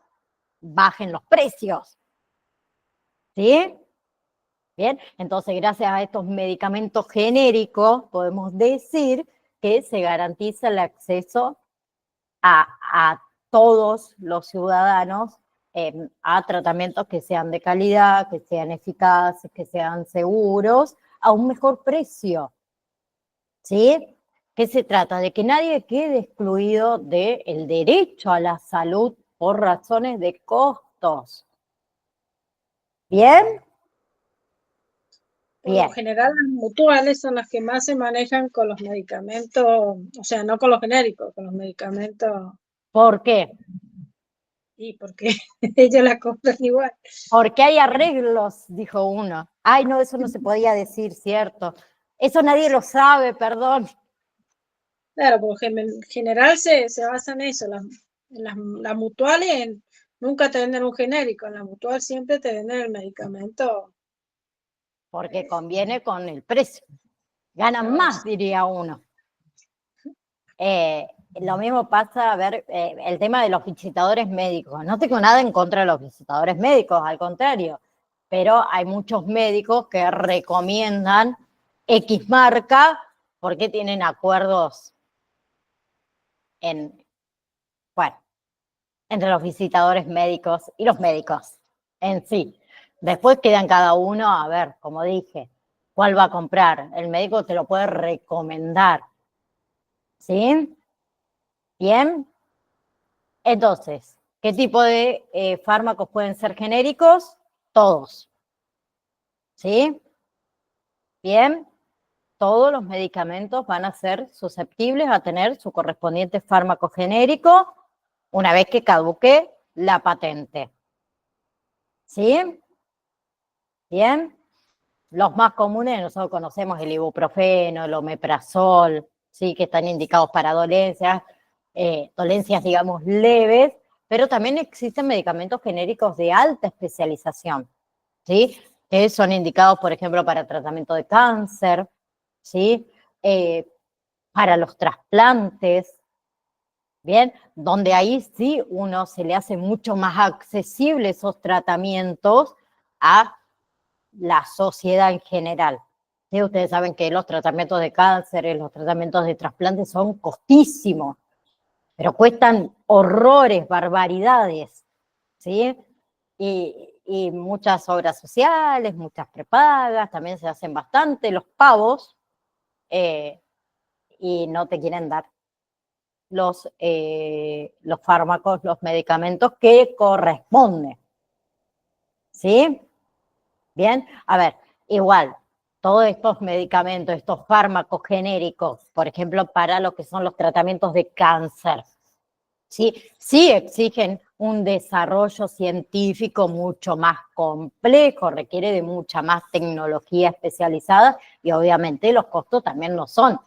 bajen los precios. ¿Sí? Bien, entonces gracias a estos medicamentos genéricos podemos decir que se garantiza el acceso a todos los ciudadanos a tratamientos que sean de calidad, que sean eficaces, que sean seguros, a un mejor precio. ¿Sí? ¿Qué se trata? De que nadie quede excluido del derecho a la salud por razones de costos. ¿Bien? Por lo Bien. general, las mutuales son las que más se manejan con los medicamentos, o sea, no con los genéricos, con los medicamentos. ¿Por qué? Y porque ellos la compran igual. Porque hay arreglos, dijo uno. Ay, no, eso no se podía decir, cierto. Eso nadie lo sabe, perdón. Claro, porque en general se basa en eso. Las mutuales nunca te venden un genérico, en la mutual siempre te venden el medicamento. Porque conviene con el precio. Ganan más, diría uno. Lo mismo pasa, a ver, el tema de los visitadores médicos. No tengo nada en contra de los visitadores médicos, al contrario. Pero hay muchos médicos que recomiendan X marca porque tienen acuerdos bueno, entre los visitadores médicos y los médicos en sí. Después quedan cada uno, a ver, como dije, cuál va a comprar. El médico te lo puede recomendar. ¿Sí? Bien. Entonces, ¿qué tipo de fármacos pueden ser genéricos? Todos. ¿Sí? Bien. Todos los medicamentos van a ser susceptibles a tener su correspondiente fármaco genérico una vez que caduque la patente. ¿Sí? Bien. Los más comunes, nosotros conocemos el ibuprofeno, el omeprazol, ¿sí? Que están indicados para dolencias, digamos, leves, pero también existen medicamentos genéricos de alta especialización, ¿sí? Que son indicados, por ejemplo, para tratamiento de cáncer, ¿sí? Para los trasplantes, ¿bien? Donde ahí sí uno se le hace mucho más accesible esos tratamientos a la sociedad en general. ¿Sí? Ustedes saben que los tratamientos de cáncer, los tratamientos de trasplantes son costísimos, pero cuestan horrores, barbaridades, ¿sí? Y y muchas obras sociales, muchas prepagas, también se hacen bastante, los pavos, y no te quieren dar los fármacos, los medicamentos que corresponden. ¿Sí? Bien, a ver, igual, todos estos medicamentos, estos fármacos genéricos, por ejemplo, para lo que son los tratamientos de cáncer, ¿sí? Sí exigen un desarrollo científico mucho más complejo, requiere de mucha más tecnología especializada y obviamente los costos también no son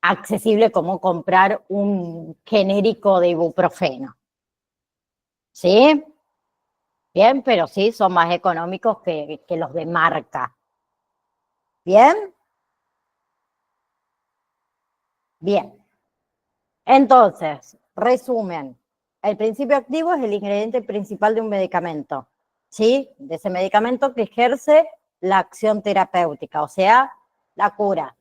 accesibles como comprar un genérico de ibuprofeno. ¿Sí? Bien, pero sí son más económicos que los de marca. ¿Bien? Bien. Entonces, resumen. El principio activo es el ingrediente principal de un medicamento, ¿sí? De ese medicamento que ejerce la acción terapéutica, o sea, la cura.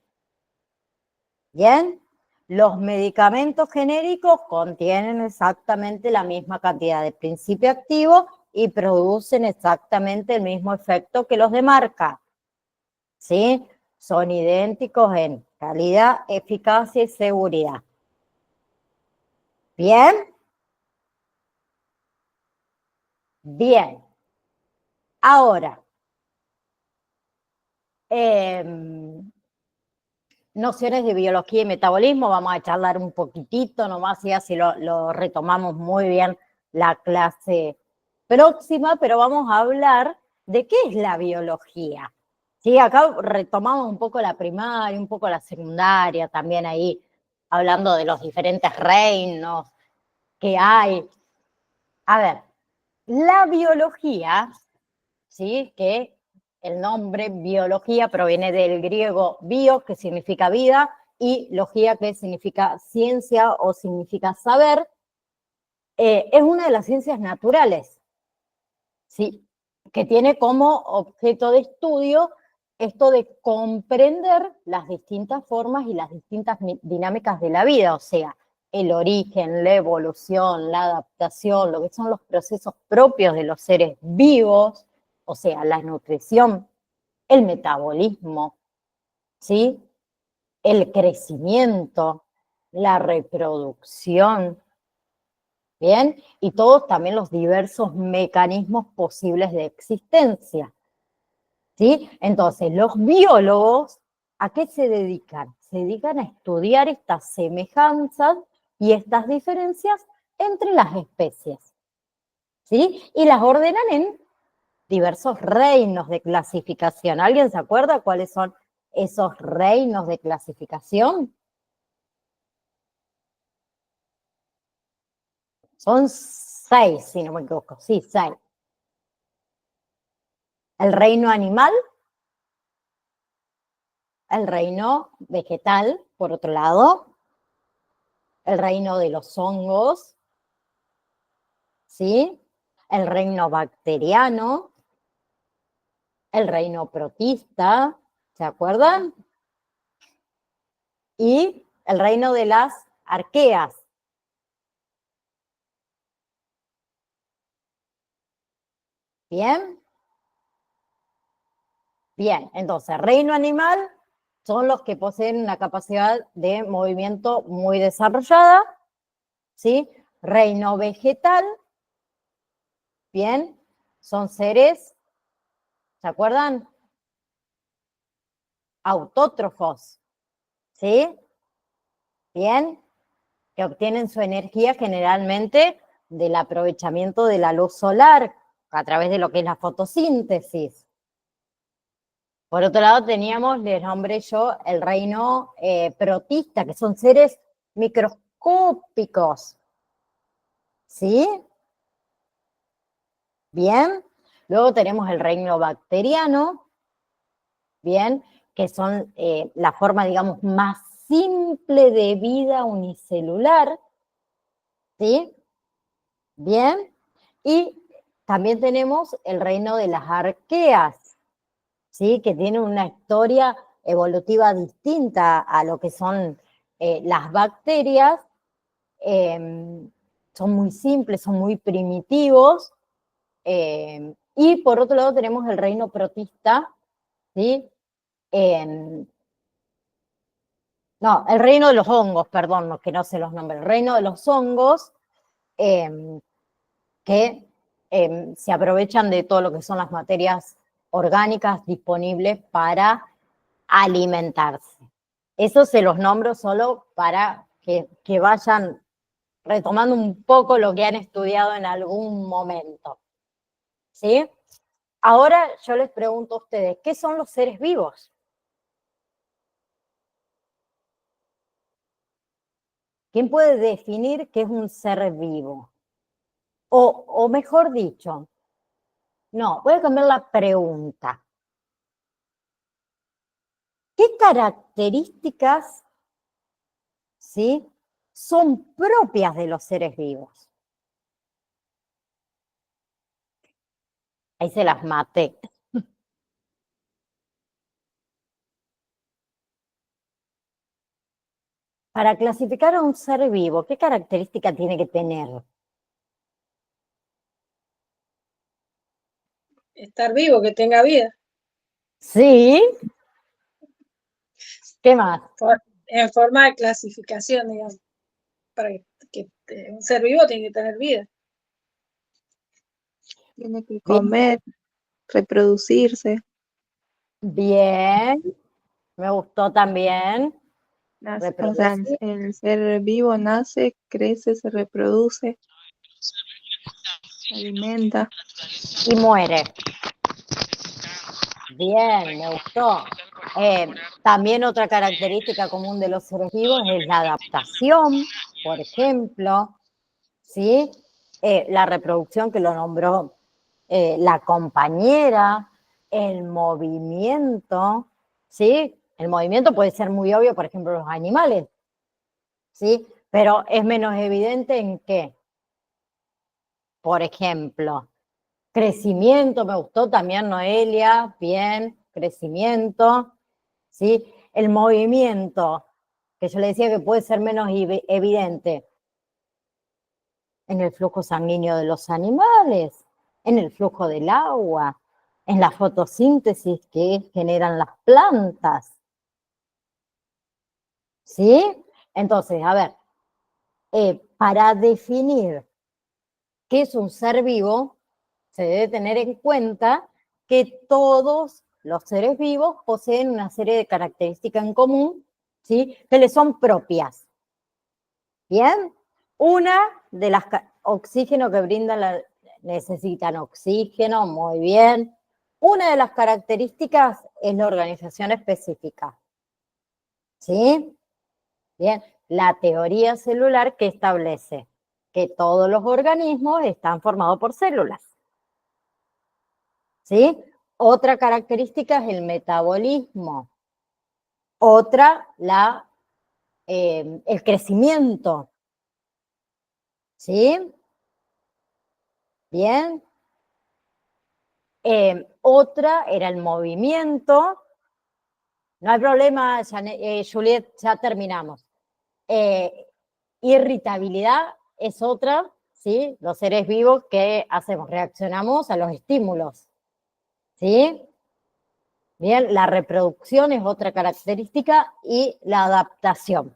¿Bien? Los medicamentos genéricos contienen exactamente la misma cantidad de principio activo y producen exactamente el mismo efecto que los de marca, ¿sí? Son idénticos en calidad, eficacia y seguridad. ¿Bien? Bien. Ahora, nociones de biología y metabolismo, vamos a charlar un poquitito nomás y así lo retomamos muy bien la clase próxima, pero vamos a hablar de qué es la biología. Sí, acá retomamos un poco la primaria, un poco la secundaria, también ahí hablando de los diferentes reinos que hay. A ver, la biología, ¿sí? Que el nombre biología proviene del griego bio, que significa vida, y logía, que significa ciencia o significa saber, es una de las ciencias naturales, ¿sí? Que tiene como objeto de estudio esto de comprender las distintas formas y las distintas dinámicas de la vida, o sea, el origen, la evolución, la adaptación, lo que son los procesos propios de los seres vivos, o sea, la nutrición, el metabolismo, ¿sí? El crecimiento, la reproducción, ¿bien? Y todos también los diversos mecanismos posibles de existencia, ¿sí? Entonces, los biólogos, ¿a qué se dedican? Se dedican a estudiar estas semejanzas y estas diferencias entre las especies, ¿sí? Y las ordenan en diversos reinos de clasificación. ¿Alguien se acuerda cuáles son esos reinos de clasificación? Son 6, si no me equivoco. Sí, 6. El reino animal, el reino vegetal, por otro lado, el reino de los hongos, ¿sí? El reino bacteriano, el reino protista, ¿se acuerdan? Y el reino de las arqueas. ¿Bien? Bien, entonces, reino animal son los que poseen una capacidad de movimiento muy desarrollada, ¿sí? Reino vegetal, bien, son seres, ¿se acuerdan? Autótrofos, ¿sí? Bien, que obtienen su energía generalmente del aprovechamiento de la luz solar a través de lo que es la fotosíntesis. Por otro lado teníamos, les nombré yo, el reino protista, que son seres microscópicos, ¿sí? Bien. Luego tenemos el reino bacteriano, bien, que son la forma, digamos, más simple de vida unicelular, ¿sí? Bien. Y también tenemos el reino de las arqueas, ¿sí? Que tiene una historia evolutiva distinta a lo que son las bacterias. Son muy simples, son muy primitivos, Y por otro lado tenemos el reino protista, ¿sí? No, el reino de los hongos, perdón, que no sé los nombres, el reino de los hongos, que se aprovechan de todo lo que son las materias orgánicas disponibles para alimentarse. Eso se los nombro solo para que vayan retomando un poco lo que han estudiado en algún momento. ¿Sí? Ahora yo les pregunto a ustedes, ¿qué son los seres vivos? ¿Quién puede definir qué es un ser vivo? O mejor dicho, no, voy a cambiar la pregunta. ¿Qué características, ¿sí?, son propias de los seres vivos? Ahí se las maté. Para clasificar a un ser vivo, ¿qué característica tiene que tener? Estar vivo, que tenga vida. Sí. ¿Qué más? En forma de clasificación, digamos. Para que un ser vivo tiene que tener vida. Tiene que Bien. comer, reproducirse. Bien. Me gustó también. O sea, Reproducir. el ser vivo nace, crece, se reproduce, se alimenta. Y muere. Bien, me gustó. También otra característica común de los seres vivos es la adaptación, por ejemplo, ¿sí? La reproducción que lo nombró la compañera, el movimiento, ¿sí? El movimiento puede ser muy obvio, por ejemplo, los animales, ¿sí? Pero es menos evidente en qué. Por ejemplo, crecimiento, me gustó también Noelia, bien, crecimiento, ¿sí? El movimiento, que yo le decía que puede ser menos evidente en el flujo sanguíneo de los animales, en el flujo del agua, en la fotosíntesis que generan las plantas, ¿sí? Entonces, a ver, para definir qué es un ser vivo, se debe tener en cuenta que todos los seres vivos poseen una serie de características en común, ¿sí?, que les son propias. ¿Bien? Una de las oxígeno que brindan, necesitan oxígeno, muy bien. Una de las características es la organización específica. ¿Sí? Bien, la teoría celular que establece que todos los organismos están formados por células. ¿Sí? Otra característica es el metabolismo. Otra, el crecimiento. ¿Sí? Bien. Otra era el movimiento. No hay problema, Juliet, ya terminamos. Irritabilidad es otra, ¿sí? Los seres vivos, ¿qué hacemos? Reaccionamos a los estímulos, ¿sí? Bien, la reproducción es otra característica y la adaptación.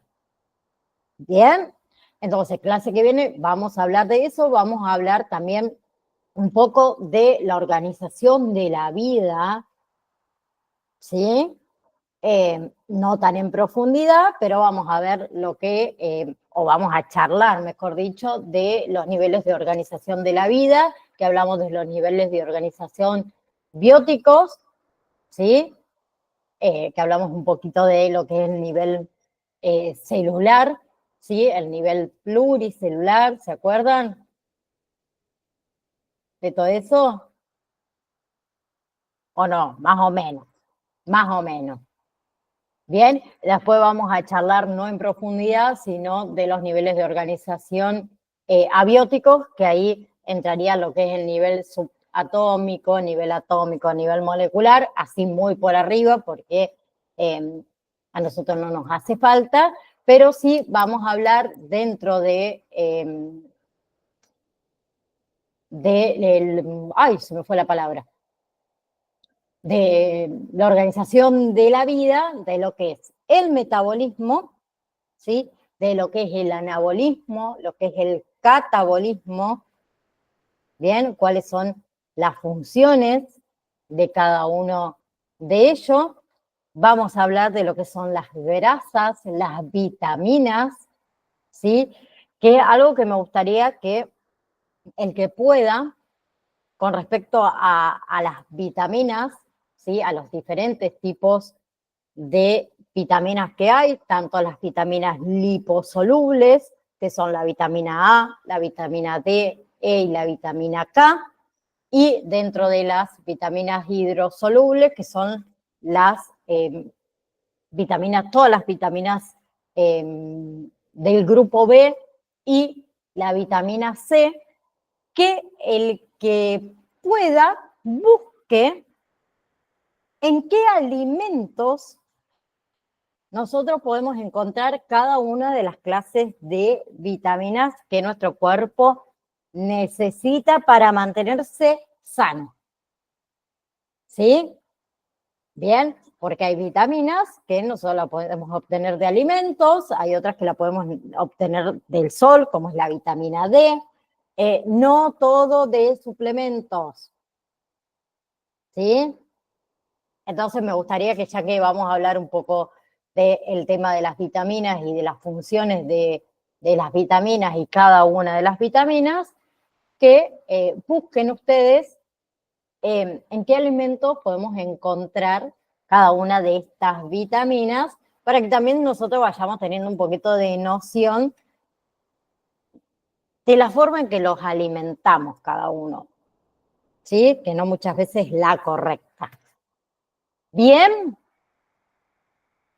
Bien, entonces, clase que viene, vamos a hablar de eso, vamos a hablar también un poco de la organización de la vida, ¿sí? No tan en profundidad, pero vamos a ver lo que, o vamos a charlar, mejor dicho, de los niveles de organización de la vida, que hablamos de los niveles de organización bióticos, ¿sí? Que hablamos un poquito de lo que es el nivel celular, ¿sí? El nivel pluricelular, ¿se acuerdan de todo eso? ¿O no? Más o menos, más o menos. Bien, después vamos a charlar no en profundidad, sino de los niveles de organización abióticos, que ahí entraría lo que es el nivel subatómico, nivel molecular, así muy por arriba, porque a nosotros no nos hace falta, pero sí vamos a hablar dentro de ay, se me fue la palabra, de la organización de la vida, de lo que es el metabolismo, ¿sí? De lo que es el anabolismo, lo que es el catabolismo, ¿bien? Cuáles son las funciones de cada uno de ellos. Vamos a hablar de lo que son las grasas, las vitaminas, ¿sí? Que algo que me gustaría que el que pueda, con respecto a las vitaminas, ¿sí? A los diferentes tipos de vitaminas que hay, tanto las vitaminas liposolubles, que son la vitamina A, la vitamina D, E y la vitamina K, y dentro de las vitaminas hidrosolubles, que son las vitaminas, todas las vitaminas del grupo B y la vitamina C, que el que pueda busque en qué alimentos nosotros podemos encontrar cada una de las clases de vitaminas que nuestro cuerpo necesita para mantenerse sano. ¿Sí? Bien, porque hay vitaminas que no solo la podemos obtener de alimentos, hay otras que la podemos obtener del sol, como es la vitamina D. No todo de suplementos. ¿Sí? Entonces me gustaría que ya que vamos a hablar un poco del tema de las vitaminas y de las funciones de las vitaminas y cada una de las vitaminas, que busquen ustedes en qué alimentos podemos encontrar cada una de estas vitaminas para que también nosotros vayamos teniendo un poquito de noción de la forma en que los alimentamos cada uno, ¿sí? Que no muchas veces es la correcta. Bien.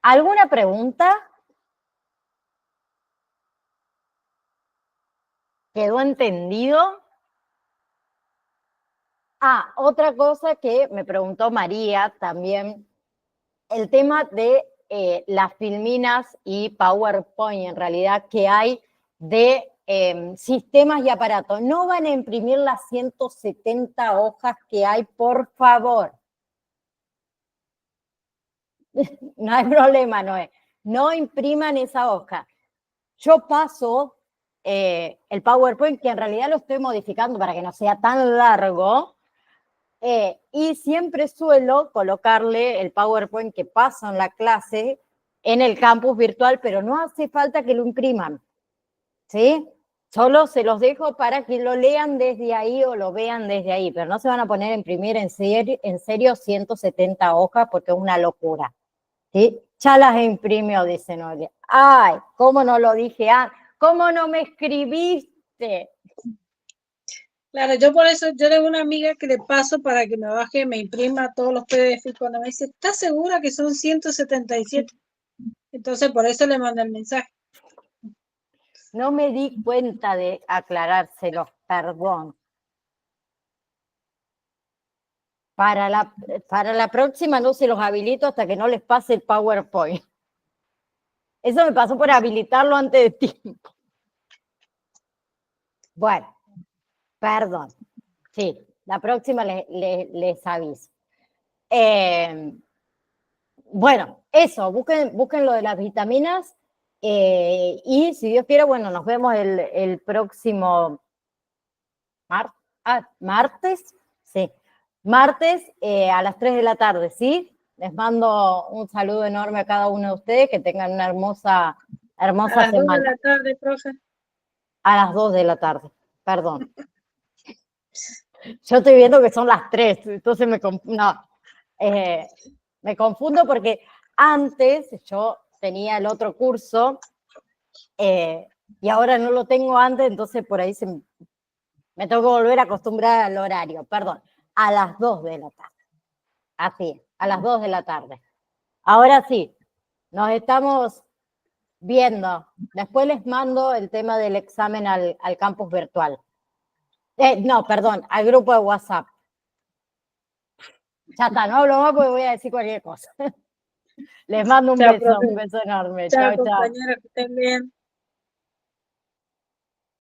¿Alguna pregunta? ¿Quedó entendido? Ah, otra cosa que me preguntó María también, el tema de las filminas y PowerPoint, en realidad, que hay de sistemas y aparatos. No van a imprimir las 170 hojas que hay, por favor. No hay problema, Noé. No impriman esa hoja. Yo paso el PowerPoint, que en realidad lo estoy modificando para que no sea tan largo, y siempre suelo colocarle el PowerPoint que paso en la clase en el campus virtual, pero no hace falta que lo impriman, ¿sí? Solo se los dejo para que lo lean desde ahí o lo vean desde ahí, pero no se van a poner a imprimir en serio 170 hojas porque es una locura, ¿sí? Ya las imprimió, dice Noelia. Ay, ¿cómo no lo dije antes? ¿Cómo no me escribiste? Claro, yo por eso, yo tengo una amiga que le paso para que me baje, me imprima todos los PDF y cuando me dice, ¿estás segura que son 177? Entonces por eso le mandé el mensaje. No me di cuenta de aclarárselo, perdón. Para la próxima no se los habilito hasta que no les pase el PowerPoint. Eso me pasó por habilitarlo antes de tiempo. Bueno, perdón. Sí, la próxima les aviso. Bueno, eso, busquen lo de las vitaminas y si Dios quiere, bueno, nos vemos el próximo martes, sí, martes a las 3 de la tarde, ¿sí? Les mando un saludo enorme a cada uno de ustedes, que tengan una hermosa A las 2 semana. de la tarde, profe. A las 2 de la tarde, perdón. Yo estoy viendo que son las 3, entonces me confundo porque antes yo tenía el otro curso y ahora no lo tengo antes, entonces por ahí me tengo que volver a acostumbrar al horario, perdón, a las 2 de la tarde. Así, a las 2 de la tarde. Ahora sí, nos estamos viendo. Después les mando el tema del examen al campus virtual. No, perdón, al grupo de WhatsApp. Ya está, no hablo más porque voy a decir cualquier cosa. Les mando un beso enorme. Chao, Chao, chao. compañeros, que estén bien.